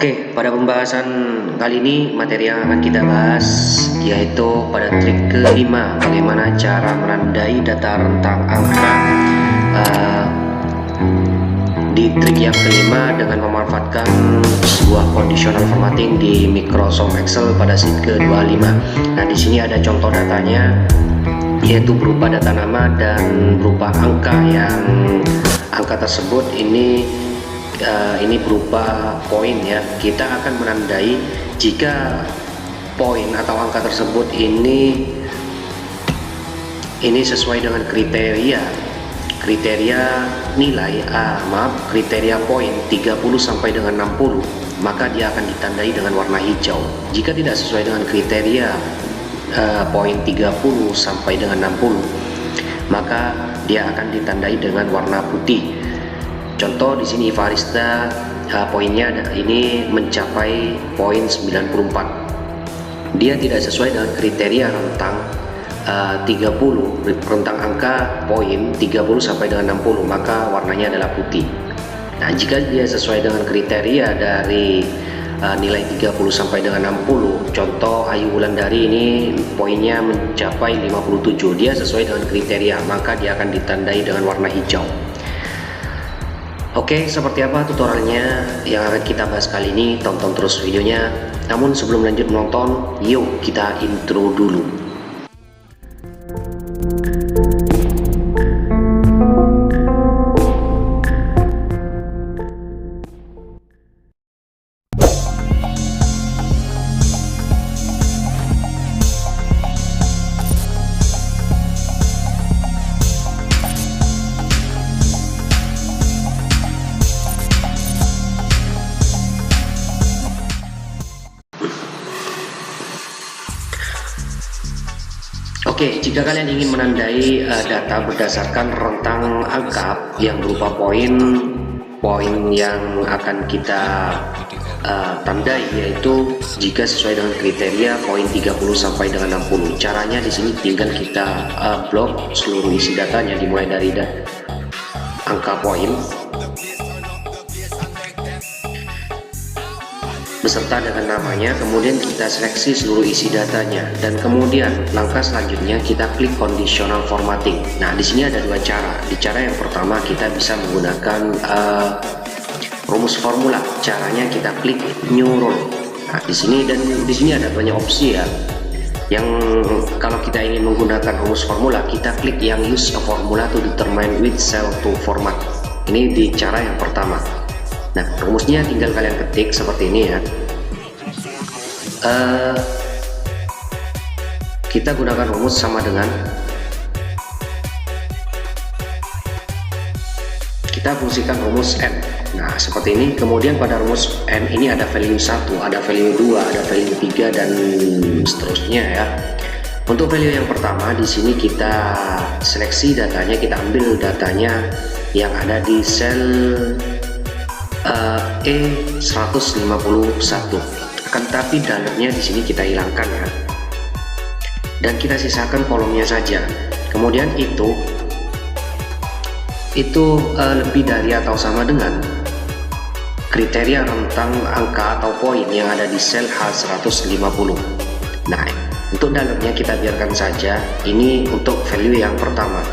Oke, pada pembahasan kali ini materi yang akan kita bahas yaitu pada trik kelima, bagaimana cara menandai data rentang angka. Di trik yang kelima dengan memanfaatkan sebuah conditional formatting di Microsoft Excel pada sheet ke-25. Nah, di sini ada contoh datanya yaitu berupa data nama dan berupa angka, yang angka tersebut ini berupa poin ya. Kita akan menandai jika poin atau angka tersebut ini sesuai dengan kriteria nilai kriteria poin 30 sampai dengan 60, maka dia akan ditandai dengan warna hijau. Jika tidak sesuai dengan kriteria poin 30 sampai dengan 60, maka dia akan ditandai dengan warna putih. Contoh di sini Ivarista poinnya ini mencapai poin 94. Dia tidak sesuai dengan kriteria rentang 30, rentang angka poin 30 sampai dengan 60, maka warnanya adalah putih. Nah, jika dia sesuai dengan kriteria dari nilai 30 sampai dengan 60, contoh Ayu Wulandari ini poinnya mencapai 57, dia sesuai dengan kriteria, maka dia akan ditandai dengan warna hijau. Oke, seperti apa tutorialnya yang akan kita bahas kali ini? Tonton terus videonya. Namun sebelum lanjut menonton, yuk kita intro dulu. Oke, jika kalian ingin menandai data berdasarkan rentang angka yang berupa poin yang akan kita tandai, yaitu jika sesuai dengan kriteria poin 30 sampai dengan 60. Caranya di sini tinggal kita blok seluruh isi datanya dimulai dari angka poin beserta dengan namanya, kemudian kita seleksi seluruh isi datanya, dan kemudian langkah selanjutnya kita klik conditional formatting. Nah, di sini ada dua cara. Di cara yang pertama kita bisa menggunakan rumus formula. Caranya kita klik new row. Nah, di sini ada banyak opsi ya. Yang kalau kita ingin menggunakan rumus formula, kita klik yang use a formula to determine which cell to format. Ini di cara yang pertama. Nah, rumusnya tinggal kalian ketik seperti ini ya. Kita gunakan rumus sama dengan, kita fungsikan rumus n. Nah, seperti ini. Kemudian pada rumus n ini ada value 1, ada value 2, ada value 3, dan seterusnya ya. Untuk value yang pertama, di sini kita seleksi datanya, kita ambil datanya yang ada di sel E151, akan tapi dalamnya di sini kita hilangkan ya, dan kita sisakan kolomnya saja. Kemudian itu lebih dari atau sama dengan kriteria rentang angka atau poin yang ada di sel H150. Nah, untuk dalamnya kita biarkan saja. Ini untuk value yang pertama.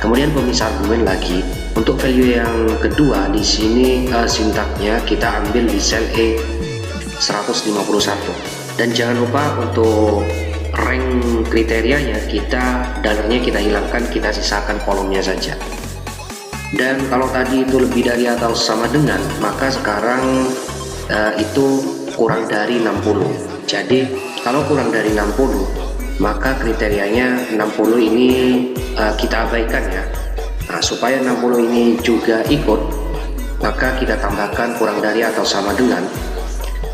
Kemudian pemisah argumen lagi. Untuk value yang kedua, di sini sintaknya kita ambil di sel E151, dan jangan lupa untuk rank kriterianya dalamnya kita hilangkan, kita sisakan kolomnya saja. Dan kalau tadi itu lebih dari atau sama dengan, maka sekarang itu kurang dari 60. Jadi kalau kurang dari 60, maka kriterianya 60 ini kita abaikan ya. Nah, supaya 60 ini juga ikut, maka kita tambahkan kurang dari atau sama dengan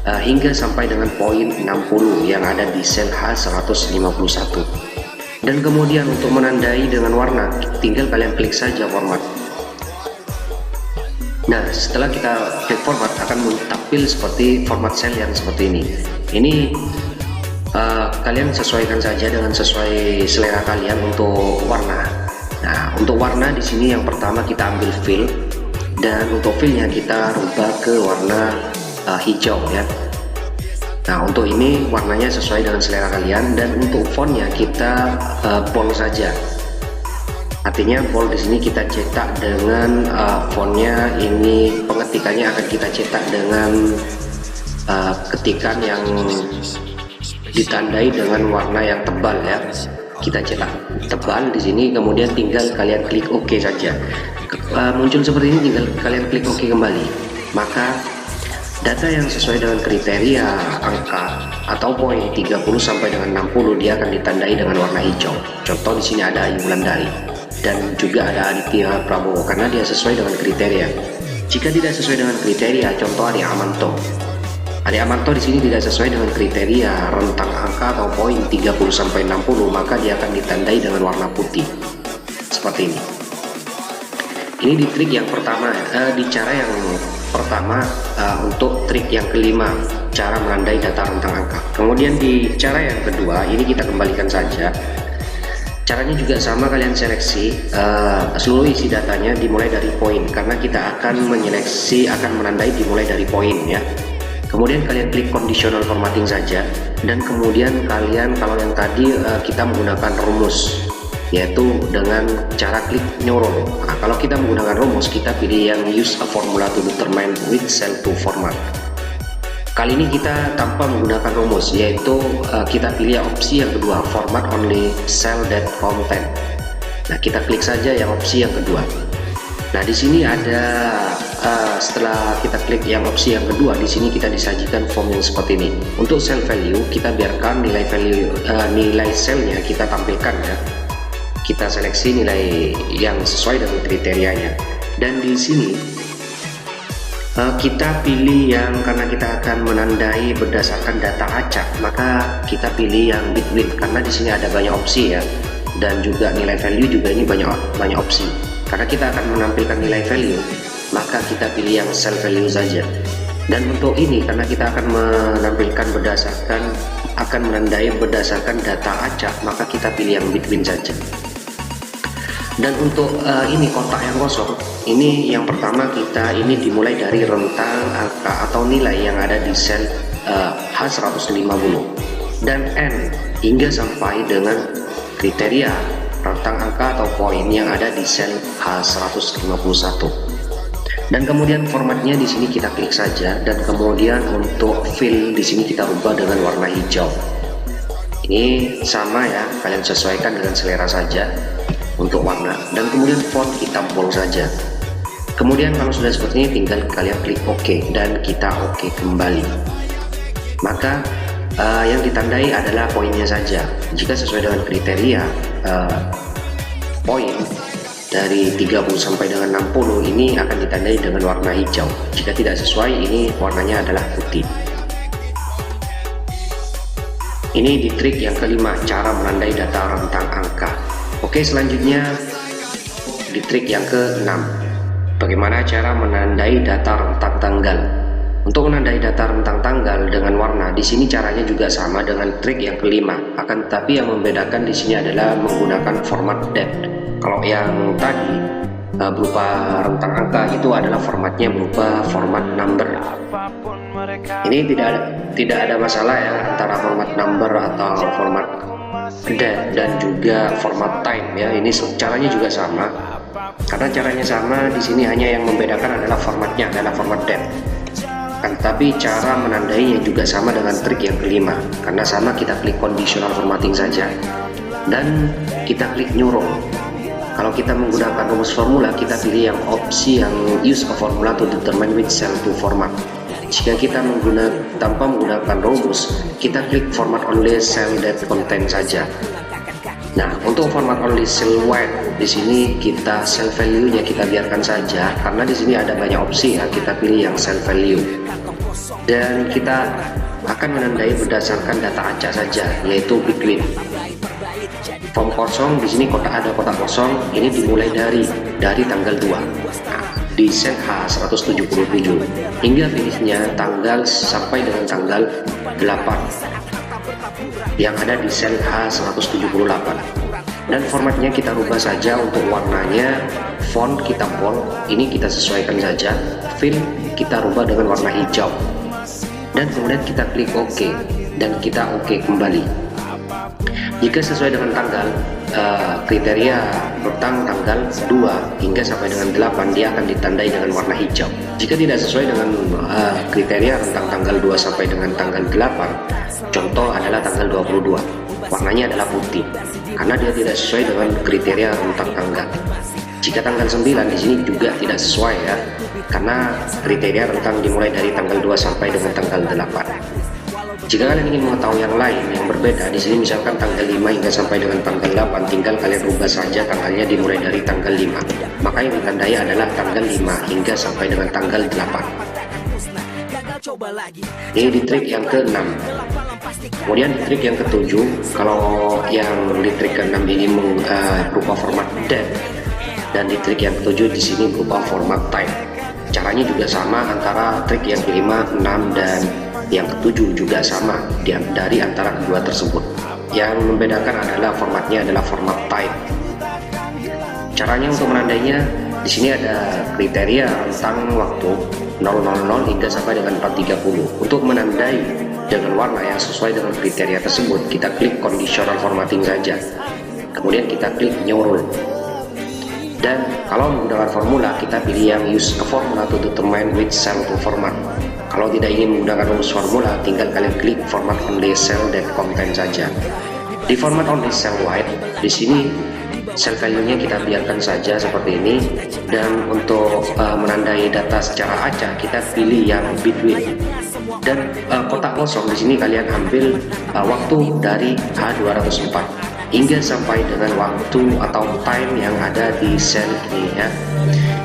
hingga sampai dengan poin 60 yang ada di sel H151. Dan kemudian untuk menandai dengan warna, tinggal kalian klik saja format. Nah, setelah kita klik format, akan tampil seperti format sel yang seperti ini. Ini kalian sesuaikan saja dengan sesuai selera kalian untuk warna. Nah, untuk warna di sini yang pertama kita ambil fill, dan untuk fillnya kita rubah ke warna hijau ya. Nah, untuk ini warnanya sesuai dengan selera kalian, dan untuk fontnya kita bold saja. Artinya bold di sini kita cetak dengan fontnya ini, pengetikannya akan kita cetak dengan ketikan yang ditandai dengan warna yang tebal ya. Kita cetak tebal di sini, kemudian tinggal kalian klik OK saja. Muncul seperti ini, tinggal kalian klik OK kembali. Maka data yang sesuai dengan kriteria angka atau poin 30 sampai dengan 60 dia akan ditandai dengan warna hijau. Contoh di sini ada Ayu Wulandari dan juga ada Aditya Prabowo karena dia sesuai dengan kriteria. Jika tidak sesuai dengan kriteria, contoh Arya Amanto. Arya Amanto di sini tidak sesuai dengan kriteria rentang angka atau poin 30 sampai 60, maka dia akan ditandai dengan warna putih. Seperti ini. Ini di trik yang pertama, di cara yang pertama untuk trik yang kelima, cara menandai data rentang angka. Kemudian di cara yang kedua, ini kita kembalikan saja. Caranya juga sama, kalian seleksi seluruh isi datanya dimulai dari poin, karena kita akan menyeleksi, akan menandai dimulai dari poin ya. Kemudian kalian klik conditional formatting saja, dan kemudian kalian, kalau yang tadi kita menggunakan rumus, yaitu dengan cara klik neuron. Nah, kalau kita menggunakan rumus, kita pilih yang use a formula to determine which cell to format. Kali ini kita tanpa menggunakan rumus, yaitu kita pilih opsi yang kedua, format only cell that content. Nah, kita klik saja yang opsi yang kedua. Nah, di sini ada setelah kita klik yang opsi yang kedua, di sini kita disajikan form yang seperti ini. Untuk cell value, kita biarkan nilai value, nilai selnya kita tampilkan ya. Kita seleksi nilai yang sesuai dengan kriterianya, dan di sini kita pilih yang, karena kita akan menandai berdasarkan data acak, maka kita pilih yang between karena di sini ada banyak opsi ya, dan juga nilai value juga ini banyak opsi. Karena kita akan menampilkan nilai value, maka kita pilih yang cell value saja. Dan untuk ini, karena kita akan menampilkan berdasarkan, akan menandai berdasarkan data acak, maka kita pilih yang between saja. Dan untuk ini kotak yang kosong, ini yang pertama kita ini dimulai dari rentang angka atau nilai yang ada di sel H150 dan N hingga sampai dengan kriteria rentang angka atau poin yang ada di sel H151. Dan kemudian formatnya di sini kita klik saja, dan kemudian untuk fill di sini kita ubah dengan warna hijau. Ini sama ya, kalian sesuaikan dengan selera saja untuk warna, dan kemudian font kita bold saja. Kemudian kalau sudah seperti ini, tinggal kalian klik OK dan kita OK kembali. Maka yang ditandai adalah poinnya saja. Jika sesuai dengan kriteria poin dari 30 sampai dengan 60 ini akan ditandai dengan warna hijau. Jika tidak sesuai, ini warnanya adalah putih. Ini di trik yang kelima, cara menandai data rentang angka. Oke, selanjutnya di trik yang keenam, bagaimana cara menandai data rentang tanggal. Untuk menandai data rentang tanggal dengan warna, di sini caranya juga sama dengan trik yang kelima. Akan tetapi yang membedakan di sini adalah menggunakan format date. Kalau yang tadi berupa rentang angka, itu adalah formatnya berupa format number. Ini tidak ada masalah ya antara format number atau format date dan juga format time ya. Ini caranya juga sama. Karena caranya sama, di sini hanya yang membedakan adalah formatnya adalah format date. Tapi cara menandainya juga sama dengan trik yang kelima, karena sama, kita klik conditional formatting saja dan kita klik neuron. Kalau kita menggunakan rumus formula, kita pilih yang opsi yang use a formula to determine which cell to format. Jika kita tanpa menggunakan rumus, kita klik format only cell that contain saja. Nah, untuk format only cell wide, di sini kita cell value-nya kita biarkan saja, karena di sini ada banyak opsi ya. Kita pilih yang cell value, dan kita akan menandai berdasarkan data acak saja, yaitu between. Form kosong di sini ada kotak kosong, ini dimulai dari tanggal 2. Nah, di sel H177 hingga finishnya tanggal sampai dengan tanggal 8 yang ada di sel H178. Dan formatnya kita rubah saja. Untuk warnanya, font kita bold, ini kita sesuaikan saja. Fill kita rubah dengan warna hijau. dan kemudian kita klik OK dan kita OK kembali. Jika sesuai dengan tanggal kriteria rentang tanggal 2 hingga sampai dengan 8, dia akan ditandai dengan warna hijau. Jika tidak sesuai dengan kriteria rentang tanggal 2 sampai dengan tanggal 8, contoh adalah tanggal 22, warnanya adalah putih karena dia tidak sesuai dengan kriteria rentang tanggal. Jika tanggal 9 di sini juga tidak sesuai ya, karena kriteria rentang dimulai dari tanggal 2 sampai dengan tanggal 8. Jika kalian ingin mengetahui yang lain yang berbeda, di sini misalkan tanggal 5 hingga sampai dengan tanggal 8, tinggal kalian rubah saja tanggalnya dimulai dari tanggal 5. Maka yang ditandai adalah tanggal 5 hingga sampai dengan tanggal 8. Ini di trik yang ke-6. Kemudian di trik yang ke-7, kalau yang di trik ke-6 ini berupa format date, dan di trik yang ke-7 di sini berupa format time. Caranya juga sama antara trik yang ke-5, 6 dan yang ke-7 juga sama dari antara kedua tersebut. Yang membedakan adalah formatnya adalah format type. Caranya untuk menandainya, di sini ada kriteria rentang waktu 000 hingga sampai dengan 430. Untuk menandai dengan warna yang sesuai dengan kriteria tersebut, kita klik conditional formatting saja. Kemudian kita klik new rule. Dan kalau menggunakan formula, kita pilih yang use a formula to determine which cell to format. Kalau tidak ingin menggunakan rumus formula, tinggal kalian klik format only cell that contain saja. Di format only cell white, di sini cell value-nya kita biarkan saja seperti ini. Dan untuk menandai data secara acak, kita pilih yang between. Dan kotak kosong di sini kalian ambil waktu dari H204 hingga sampai dengan waktu atau time yang ada di sel ini ya,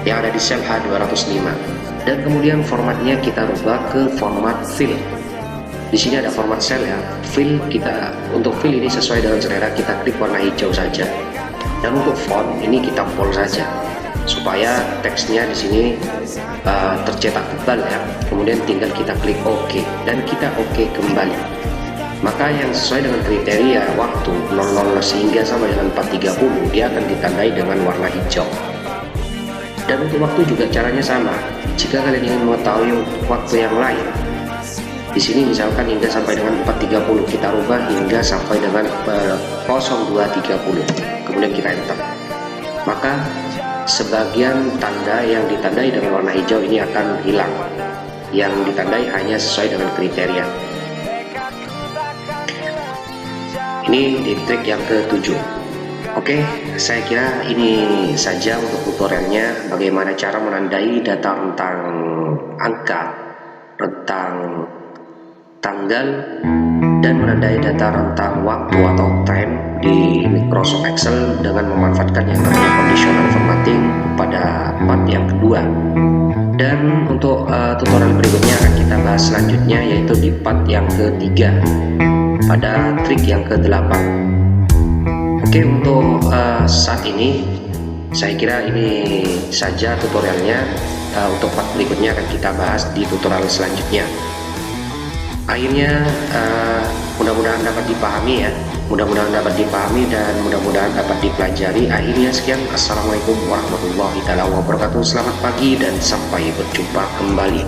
yang ada di sel H205. Dan kemudian formatnya kita rubah ke format fill. Di sini ada format cell ya, fill kita untuk fill ini sesuai dengan selera, kita klik warna hijau saja. Dan untuk font ini kita bold saja supaya teksnya di sini tercetak tebal ya. Kemudian tinggal kita klik OK dan kita OK kembali. Maka yang sesuai dengan kriteria waktu 00 sehingga sampai dengan 430, dia akan ditandai dengan warna hijau. Dan untuk waktu juga caranya sama. Jika kalian ingin mengetahui waktu yang lain, di sini misalkan hingga sampai dengan 430, kita rubah hingga sampai dengan 0230. Kemudian kita enter. Maka sebagian tanda yang ditandai dengan warna hijau ini akan hilang. Yang ditandai hanya sesuai dengan kriteria. Ini di trik yang ke-7. Oke, saya kira ini saja untuk tutorialnya bagaimana cara menandai data rentang angka, rentang tanggal, dan menandai data rentang waktu atau time di Microsoft Excel dengan memanfaatkan yang namanya conditional formatting pada part yang kedua. Dan untuk tutorial berikutnya akan kita bahas selanjutnya, yaitu di part yang ketiga pada trik yang ke-8. Oke, untuk saat ini saya kira ini saja tutorialnya. Untuk part berikutnya akan kita bahas di tutorial selanjutnya. Akhirnya mudah-mudahan dapat dipahami ya, mudah-mudahan dapat dipahami dan mudah-mudahan dapat dipelajari. Akhirnya sekian, assalamualaikum warahmatullahi wabarakatuh. Selamat pagi dan sampai berjumpa kembali.